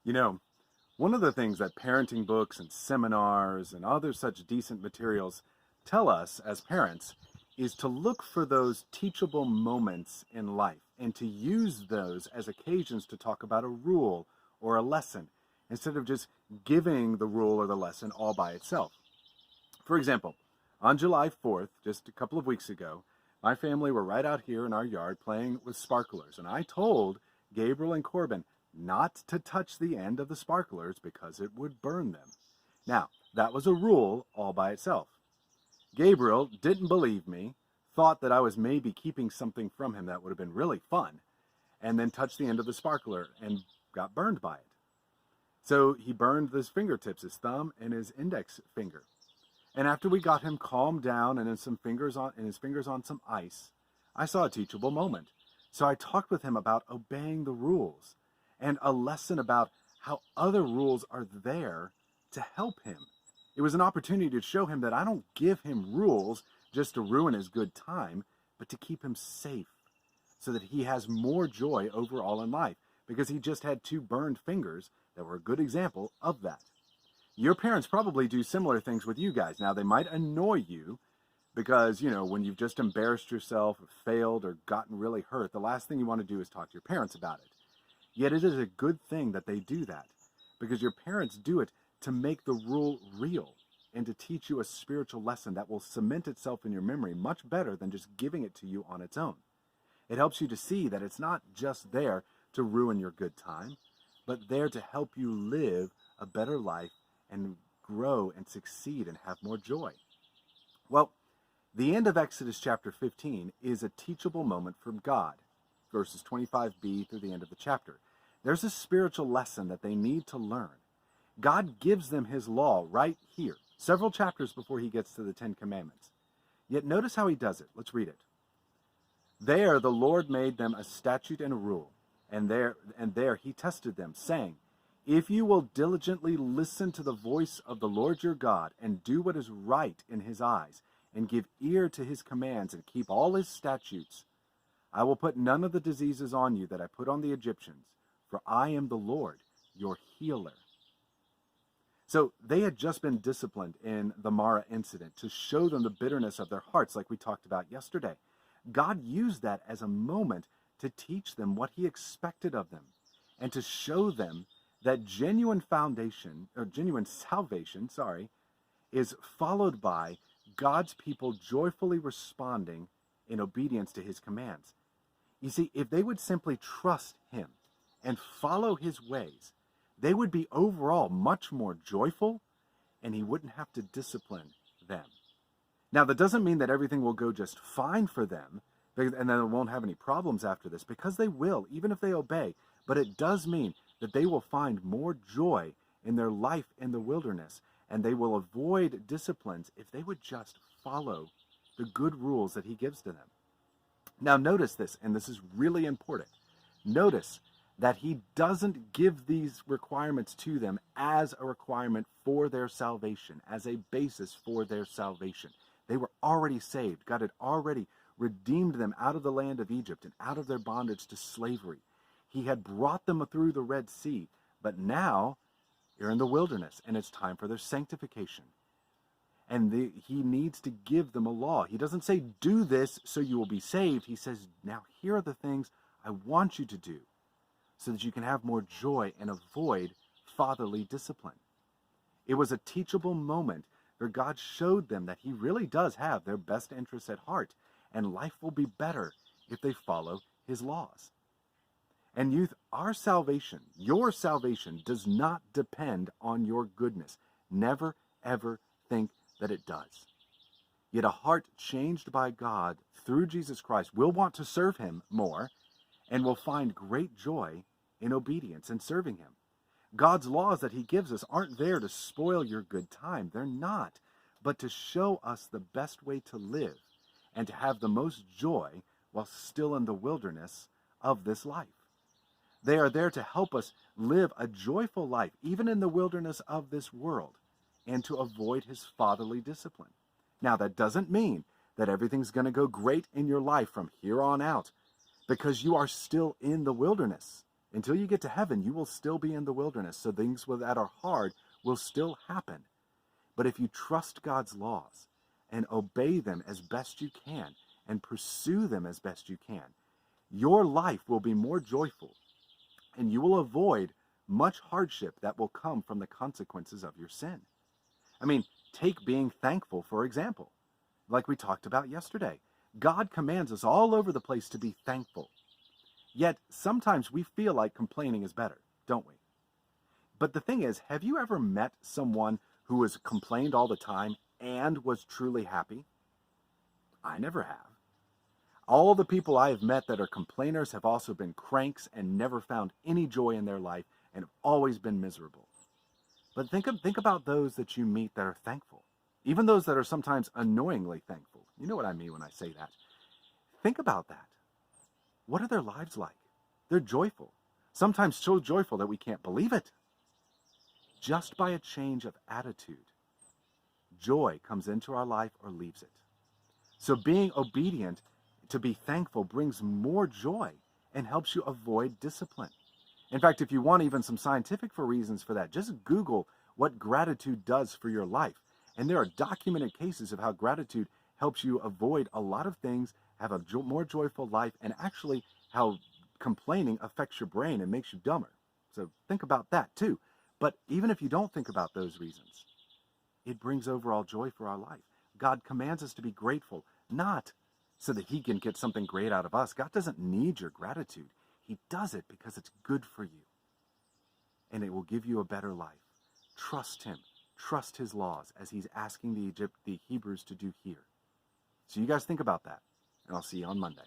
You know, one of the things that parenting books and seminars and other such decent materials tell us as parents is to look for those teachable moments in life and to use those as occasions to talk about a rule or a lesson instead of just giving the rule or the lesson all by itself. For example, on July 4th, just a couple of weeks ago, my family were right out here in our yard playing with sparklers, and I told Gabriel and Corbin not to touch the end of the sparklers because it would burn them. Now, that was a rule all by itself. Gabriel didn't believe me, thought that I was maybe keeping something from him that would have been really fun, and then touched the end of the sparkler and got burned by it. So he burned his fingertips, his thumb and his index finger. And after we got him calmed down and his fingers on some ice, I saw a teachable moment. So I talked with him about obeying the rules and a lesson about how other rules are there to help him. It was an opportunity to show him that I don't give him rules just to ruin his good time, but to keep him safe so that he has more joy overall in life, because he just had two burned fingers that were a good example of that. Your parents probably do similar things with you guys. Now, they might annoy you because, when you've just embarrassed yourself or failed or gotten really hurt, the last thing you want to do is talk to your parents about it. Yet it is a good thing that they do that, because your parents do it to make the rule real and to teach you a spiritual lesson that will cement itself in your memory much better than just giving it to you on its own. It helps you to see that it's not just there to ruin your good time, but there to help you live a better life and grow and succeed and have more joy. Well, the end of Exodus chapter 15 is a teachable moment from God, verses 25b through the end of the chapter. There's a spiritual lesson that they need to learn. God gives them his law right here, several chapters before he gets to the Ten Commandments. Yet notice how he does it. Let's read it. There the Lord made them a statute and a rule, and there he tested them, saying, if you will diligently listen to the voice of the Lord your God, and do what is right in his eyes, and give ear to his commands, and keep all his statutes, I will put none of the diseases on you that I put on the Egyptians, for I am the Lord, your healer. So they had just been disciplined in the Marah incident to show them the bitterness of their hearts, like we talked about yesterday. God used that as a moment to teach them what he expected of them, and to show them that genuine salvation, is followed by God's people joyfully responding in obedience to his commands. You see, if they would simply trust him and follow his ways, they would be overall much more joyful, and he wouldn't have to discipline them. Now, that doesn't mean that everything will go just fine for them, and then they won't have any problems after this, because they will, even if they obey. But it does mean that they will find more joy in their life in the wilderness, and they will avoid disciplines if they would just follow the good rules that he gives to them. Now notice this, and this is really important. Notice that he doesn't give these requirements to them as a requirement for their salvation, as a basis for their salvation. They were already saved. God had already redeemed them out of the land of Egypt and out of their bondage to slavery. He had brought them through the Red Sea, but now you're in the wilderness, and it's time for their sanctification. And he needs to give them a law. He doesn't say, do this so you will be saved. He says, now here are the things I want you to do so that you can have more joy and avoid fatherly discipline. It was a teachable moment where God showed them that he really does have their best interests at heart, and life will be better if they follow his laws. And youth, our salvation, your salvation, does not depend on your goodness. Never, ever think that it does. Yet a heart changed by God through Jesus Christ will want to serve him more and will find great joy in obedience and serving him. God's laws that he gives us aren't there to spoil your good time. They're not, but to show us the best way to live and to have the most joy while still in the wilderness of this life. They are there to help us live a joyful life, even in the wilderness of this world, and to avoid his fatherly discipline. Now, that doesn't mean that everything's going to go great in your life from here on out, because you are still in the wilderness. Until you get to heaven, you will still be in the wilderness. So things that are hard will still happen. But if you trust God's laws and obey them as best you can and pursue them as best you can, your life will be more joyful and you will avoid much hardship that will come from the consequences of your sin. I mean, take being thankful, for example. Like we talked about yesterday, God commands us all over the place to be thankful. Yet sometimes we feel like complaining is better, don't we? But the thing is, have you ever met someone who has complained all the time and was truly happy? I never have. All the people I have met that are complainers have also been cranks and never found any joy in their life and have always been miserable. But think about those that you meet that are thankful. Even those that are sometimes annoyingly thankful. You know what I mean when I say that. Think about that. What are their lives like? They're joyful. Sometimes so joyful that we can't believe it. Just by a change of attitude, joy comes into our life or leaves it. So being obedient to be thankful brings more joy and helps you avoid discipline. In fact, if you want even some scientific reasons for that, just Google what gratitude does for your life. And there are documented cases of how gratitude helps you avoid a lot of things, have a more joyful life, and actually how complaining affects your brain and makes you dumber. So think about that too. But even if you don't think about those reasons, it brings overall joy for our life. God commands us to be grateful, not so that he can get something great out of us. God doesn't need your gratitude. He does it because it's good for you. And it will give you a better life. Trust him. Trust his laws as he's asking the Hebrews to do here. So you guys think about that, and I'll see you on Monday.